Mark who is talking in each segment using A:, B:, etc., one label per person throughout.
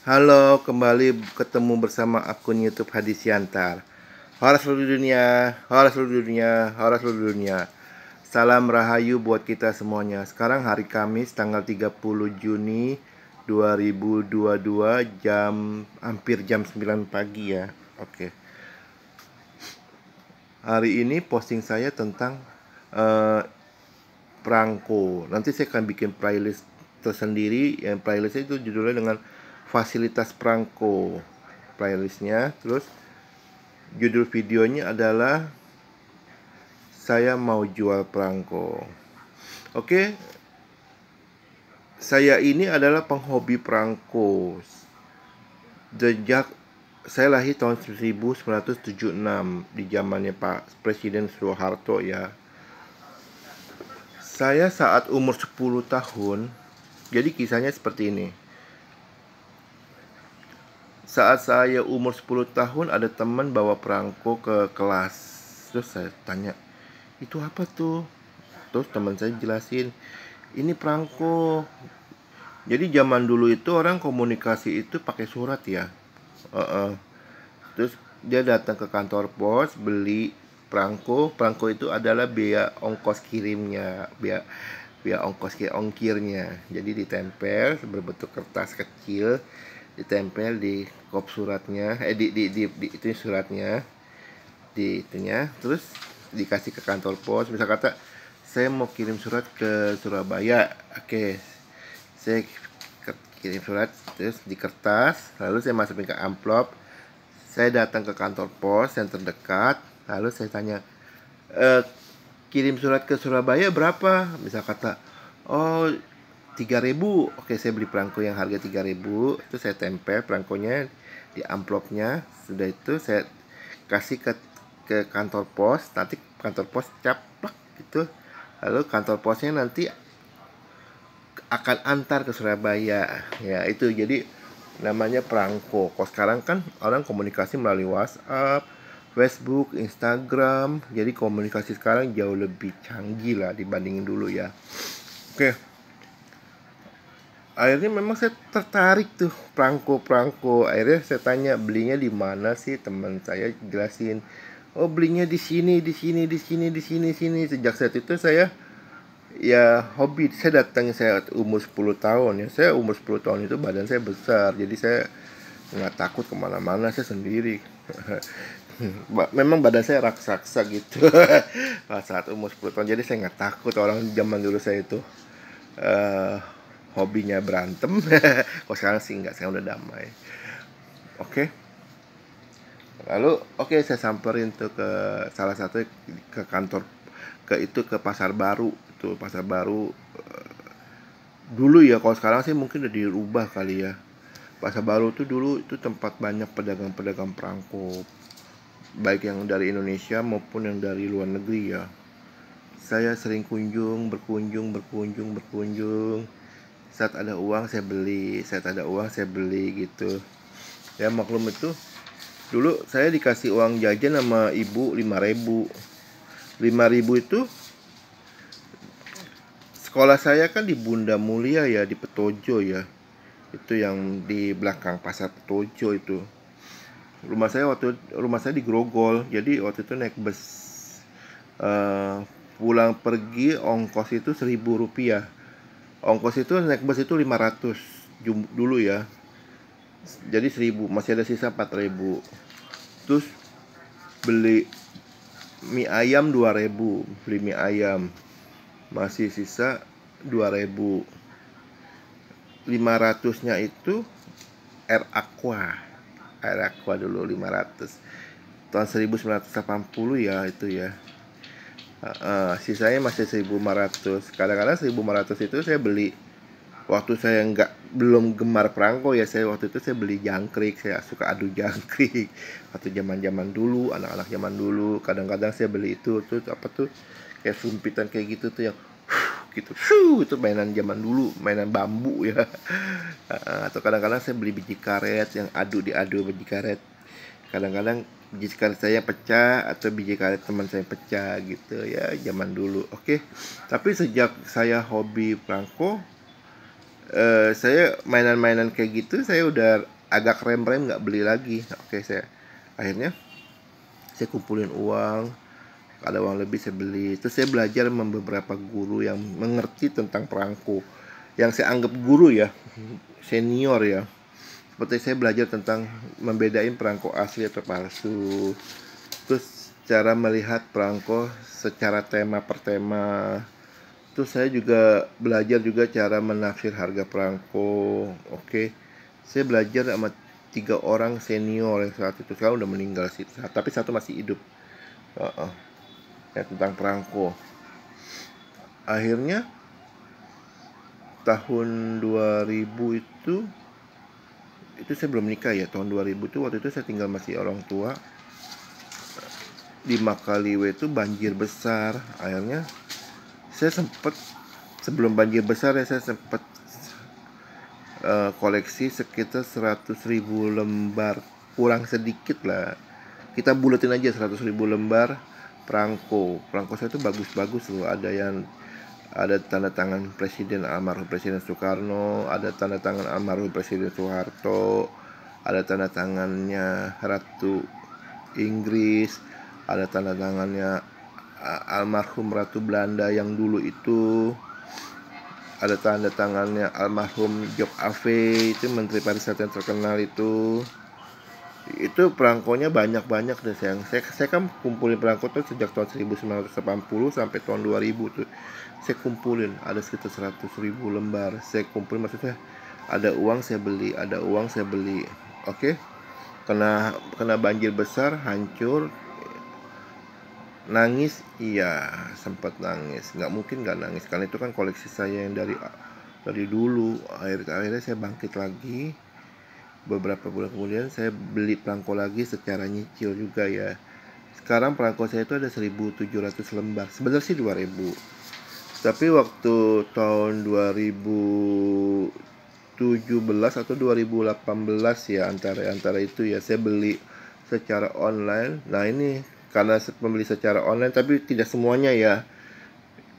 A: Halo, kembali ketemu bersama akun YouTube Hadi Siantar. Hora seluruh dunia, hora seluruh dunia, hora seluruh dunia. Salam rahayu buat kita semuanya. Sekarang hari Kamis tanggal 30 Juni 2022 hampir jam 9 pagi ya. Oke. Hari ini posting saya tentang eh, perangko. Nanti saya akan bikin playlist tersendiri. Yang playlistnya itu judulnya dengan fasilitas perangko. Playlistnya, terus judul videonya adalah saya mau jual perangko. Oke, saya ini adalah penghobi perangko. Sejak saya lahir tahun 1976 di zamannya Pak Presiden Soeharto ya. Saya saat umur 10 tahun, jadi kisahnya seperti ini. Saat saya umur 10 tahun ada teman bawa perangko ke kelas. Terus saya tanya, "Itu apa tuh?" Terus teman saya jelasin, "Ini perangko." Jadi zaman dulu itu orang komunikasi itu pakai surat ya. Heeh. Terus dia datang ke kantor pos beli perangko. Perangko itu adalah biaya ongkos kirimnya, biaya biaya ongkirnya. Jadi ditempel berbentuk kertas kecil, ditempel di kop suratnya, di itu suratnya, di itunya, terus dikasih ke kantor pos. Misal kata saya mau kirim surat ke Surabaya, oke, saya kirim surat terus di kertas, lalu saya masukin ke amplop. Saya datang ke kantor pos yang terdekat, lalu saya tanya, kirim surat ke Surabaya berapa? Misal kata, oh 3.000. Oke, saya beli perangko yang harga 3.000. Itu saya tempel perangkonya di amplopnya. Sudah itu saya kasih ke kantor pos. Nanti kantor pos caplak gitu. Lalu kantor posnya nanti akan antar ke Surabaya. Ya, itu jadi namanya perangko. Kalau sekarang kan orang komunikasi melalui WhatsApp, Facebook, Instagram. Jadi komunikasi sekarang jauh lebih canggih lah dibandingin dulu ya. Oke, akhirnya memang saya tertarik tuh perangko. Akhirnya saya tanya belinya di mana sih, teman saya jelasin, oh belinya di sini, di sini, di sini, di sini, sini. Sejak saat itu saya ya hobi. Saya datang, saya umur 10 tahun ya, saya umur 10 tahun itu badan saya besar, jadi saya nggak takut kemana-mana, saya sendiri. Memang badan saya raksasa gitu. Saat umur 10 tahun, jadi saya nggak takut. Orang zaman dulu saya itu eh hobinya berantem. Kalau sekarang sih nggak, saya udah damai. Oke, lalu saya samperin tuh ke salah satu, ke kantor, ke pasar baru. Itu pasar baru dulu ya. Kalau sekarang sih mungkin udah dirubah kali ya. Pasar baru tuh dulu itu tempat banyak pedagang-pedagang perangko, baik yang dari Indonesia maupun yang dari luar negeri ya. Saya sering berkunjung. Saat ada uang saya beli, saat ada uang saya beli gitu. Ya maklum itu, dulu saya dikasih uang jajan sama ibu 5.000. 5.000 itu, sekolah saya kan di Bunda Mulia ya, di Petojo ya. Itu yang di belakang pasar Petojo itu. Rumah saya di Grogol. Jadi waktu itu naik bus, eh, pulang pergi ongkos itu 1.000 rupiah. Ongkos itu naik bus itu 500 dulu ya. Jadi 1.000, masih ada sisa 4.000. Terus beli mie ayam 2.000, beli mie ayam masih sisa 2.000. 500-nya itu air aqua dulu 500 tahun 1980 ya itu ya. Sisanya masih 1.500. Kadang-kadang 1.500 itu saya beli, waktu saya belum gemar perangko ya, saya waktu itu saya beli jangkrik. Saya suka adu jangkrik waktu zaman dulu, anak-anak zaman dulu. Kadang-kadang saya beli itu tuh, apa tuh, kayak sumpitan kayak gitu tuh, yang gitu, itu mainan zaman dulu, mainan bambu ya. Atau kadang-kadang saya beli biji karet, yang diadu biji karet. Kadang-kadang biji karet saya pecah atau biji karet teman saya pecah gitu ya, zaman dulu. Oke. Tapi sejak saya hobi perangko, Saya mainan-mainan kayak gitu saya udah agak rem-rem nggak beli lagi. Oke, saya akhirnya saya kumpulin uang, ada uang lebih saya beli. Terus saya belajar sama beberapa guru yang mengerti tentang perangko, yang saya anggap guru ya, senior ya. Seperti saya belajar tentang membedain perangko asli atau palsu, terus cara melihat perangko secara tema per tema. Terus saya juga belajar juga cara menafsir harga perangko. Oke, saya belajar sama 3 orang senior yang saat itu sekarang udah meninggal sih, tapi satu masih hidup. Heeh. Ya, tentang perangko. Akhirnya tahun 2000 itu saya belum nikah ya. Tahun 2000 itu waktu itu saya tinggal masih orang tua. Di Makaliwe itu banjir besar. Akhirnya saya sempat, sebelum banjir besar ya, saya sempat koleksi sekitar 100.000 lembar, kurang sedikit lah. Kita buletin aja 100.000 lembar perangko. Perangko saya itu bagus-bagus loh. Ada tanda tangan Presiden almarhum Presiden Soekarno, ada tanda tangan almarhum Presiden Soeharto, ada tanda tangannya Ratu Inggris, ada tanda tangannya almarhum Ratu Belanda yang dulu itu, ada tanda tangannya almarhum Job Ave, itu Menteri Pariwisata yang terkenal itu. Itu perangkonya banyak-banyak deh sayang. Saya kan kumpulin perangko tuh sejak tahun 1980 sampai tahun 2000 tuh. Saya kumpulin ada sekitar 100.000 lembar. Saya kumpulin, maksudnya ada uang saya beli, ada uang saya beli. Oke. Kena banjir besar, hancur. Nangis, iya, sempat nangis. Nggak mungkin nggak nangis, karena itu kan koleksi saya yang dari dulu. Akhirnya saya bangkit lagi. Beberapa bulan kemudian saya beli perangko lagi secara nyicil juga ya. Sekarang perangko saya itu ada 1.700 lembar. Sebenarnya sih 2.000. Tapi waktu tahun 2017 atau 2018 ya, antara itu ya, saya beli secara online. Nah ini karena membeli secara online, tapi tidak semuanya ya,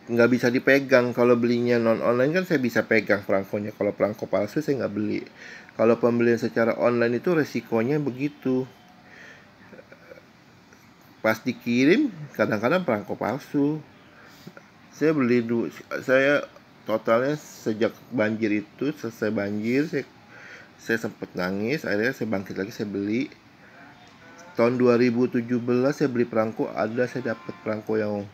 A: nggak bisa dipegang. Kalau belinya non online kan saya bisa pegang perangkonya. Kalau perangko palsu saya nggak beli. Kalau pembelian secara online itu resikonya begitu, pas dikirim kadang-kadang perangko palsu. Saya totalnya sejak banjir itu, selesai banjir saya sempat nangis. Akhirnya saya bangkit lagi, saya beli. Tahun 2017 saya beli perangko, saya dapat perangko yang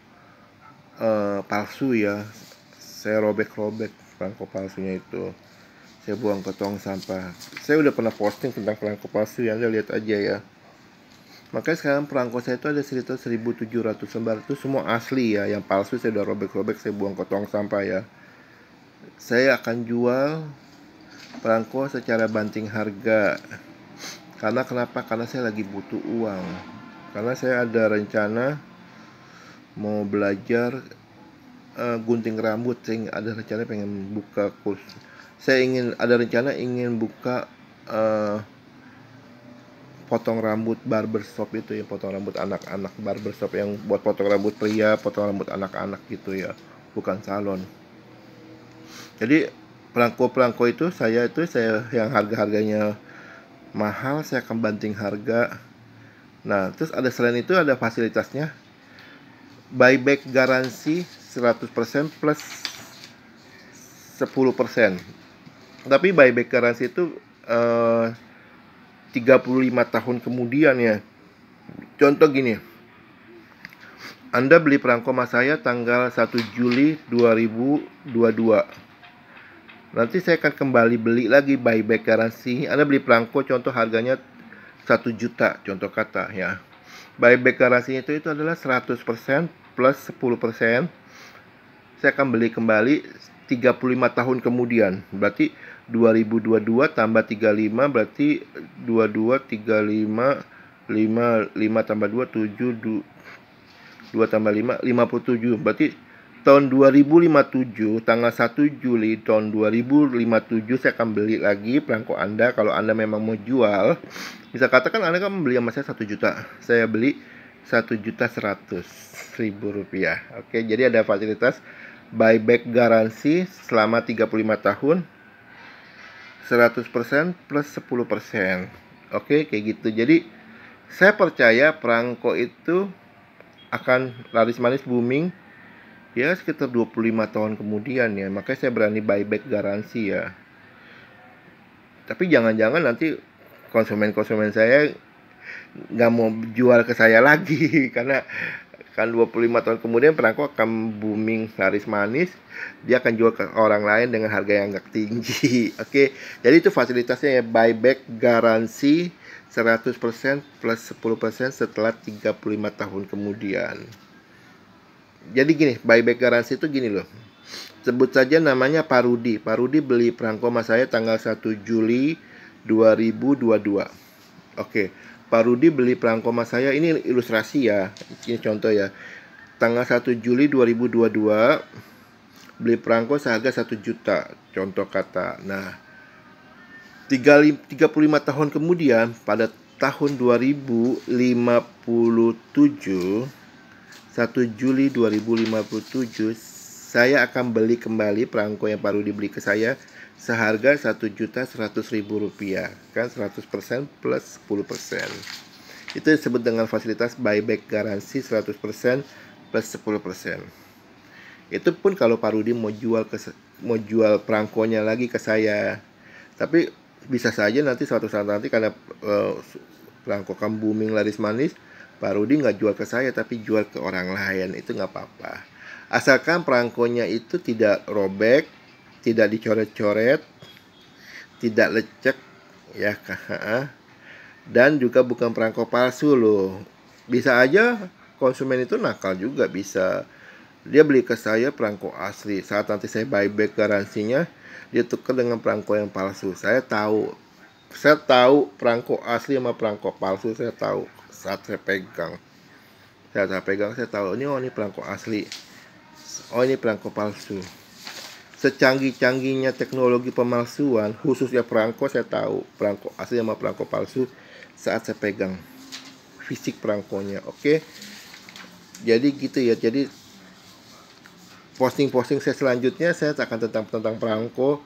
A: palsu ya. Saya robek-robek perangko palsunya itu, saya buang ke tong sampah. Saya udah pernah posting tentang perangko palsu ya, Anda lihat aja ya. Makanya sekarang perangko saya itu ada sekitar 1.700 lembar. Itu semua asli ya. Yang palsu saya udah robek-robek, saya buang ke tong sampah ya. Saya akan jual perangko secara banting harga. Karena kenapa? Karena saya lagi butuh uang. Karena saya ada rencana mau belajar gunting rambut. Saya ada rencana pengen buka kursus. Ada rencana ingin buka potong rambut barbershop itu ya, potong rambut anak-anak, barbershop yang buat potong rambut pria, potong rambut anak-anak gitu ya, bukan salon. Jadi perangko itu saya yang harga-harganya mahal saya akan banting harga. Nah, terus selain itu ada fasilitasnya, buyback garansi 100% plus 10%. Tapi buyback garansi itu 35 tahun kemudian ya. Contoh gini, Anda beli perangko sama saya tanggal 1 Juli 2022. Nanti saya akan kembali beli lagi buyback garansi. Anda beli perangko contoh harganya 1 juta, contoh kata ya. Buyback garansinya itu adalah 100% plus 10%. Saya akan beli kembali 35 tahun kemudian. Berarti 2022 tambah 35 berarti 22 35 5 tambah 2 7 2 tambah 5 57. Berarti tahun 2057 tanggal 1 Juli tahun 2057 saya akan beli lagi perangko Anda. Kalau Anda memang mau jual, bisa katakan Anda kan membeli sama saya 1 juta. Saya beli 1.100.000 rupiah. Oke, jadi ada fasilitas buyback garansi selama 35 tahun 100% plus 10%. Oke, kayak gitu. Jadi saya percaya perangko itu akan laris manis booming ya sekitar 25 tahun kemudian ya. Makanya saya berani buyback garansi ya. Tapi jangan-jangan nanti konsumen-konsumen saya nggak mau jual ke saya lagi karena kan 25 tahun kemudian perangko akan booming laris manis, dia akan jual ke orang lain dengan harga yang agak tinggi. Oke, jadi itu fasilitasnya ya, buyback garansi 100% plus 10% setelah 35 tahun kemudian. Jadi gini, buyback garansi itu gini loh, sebut saja namanya Pak Rudi. Pak Rudi beli perangko sama saya tanggal 1 Juli 2022. Oke, Pak Rudi beli perangko sama saya, ini ilustrasi ya, ini contoh ya. Tanggal 1 Juli 2022 beli perangko seharga 1 juta, contoh kata. Nah, 35 tahun kemudian pada tahun 2057, 1 Juli 2057, saya akan beli kembali perangko yang Pak Rudi beli ke saya seharga Rp1.100.000, kan 100% plus 10%. Itu disebut dengan fasilitas buyback garansi 100% plus 10%. Itu pun kalau Pak Rudi mau jual perangkonya lagi ke saya. Tapi bisa saja nanti suatu saat nanti karena perangko kan booming laris manis, Pak Rudi nggak jual ke saya tapi jual ke orang lain, itu nggak apa-apa. Asalkan perangkonya itu tidak robek, tidak dicoret-coret, tidak lecek ya, dan juga bukan perangko palsu loh. Bisa aja konsumen itu nakal juga, bisa dia beli ke saya perangko asli, saat nanti saya buyback garansinya dia tukar dengan perangko yang palsu. Saya tahu perangko asli sama perangko palsu, saya tahu saat saya pegang. Saya tahu ini perangko asli, ini perangko palsu. Secanggih-canggihnya teknologi pemalsuan, khususnya perangko, saya tahu perangko asli sama perangko palsu saat saya pegang fisik perangkonya. Oke, jadi gitu ya. Jadi posting-posting saya selanjutnya saya akan tentang perangko.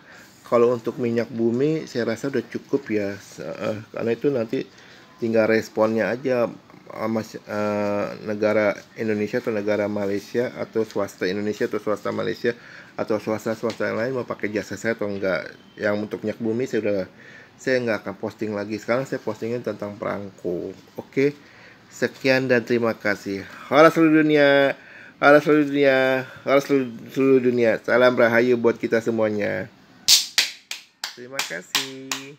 A: Kalau untuk minyak bumi saya rasa udah cukup ya, karena itu nanti tinggal responnya aja sama negara Indonesia atau negara Malaysia, atau swasta Indonesia atau swasta Malaysia atau swasta yang lain mau pakai jasa saya atau enggak. Yang untuk minyak bumi saya nggak akan posting lagi. Sekarang saya postingin tentang perangko. Oke, sekian dan terima kasih. Halo seluruh dunia, halo seluruh dunia, halo seluruh dunia. Salam rahayu buat kita semuanya. Terima kasih.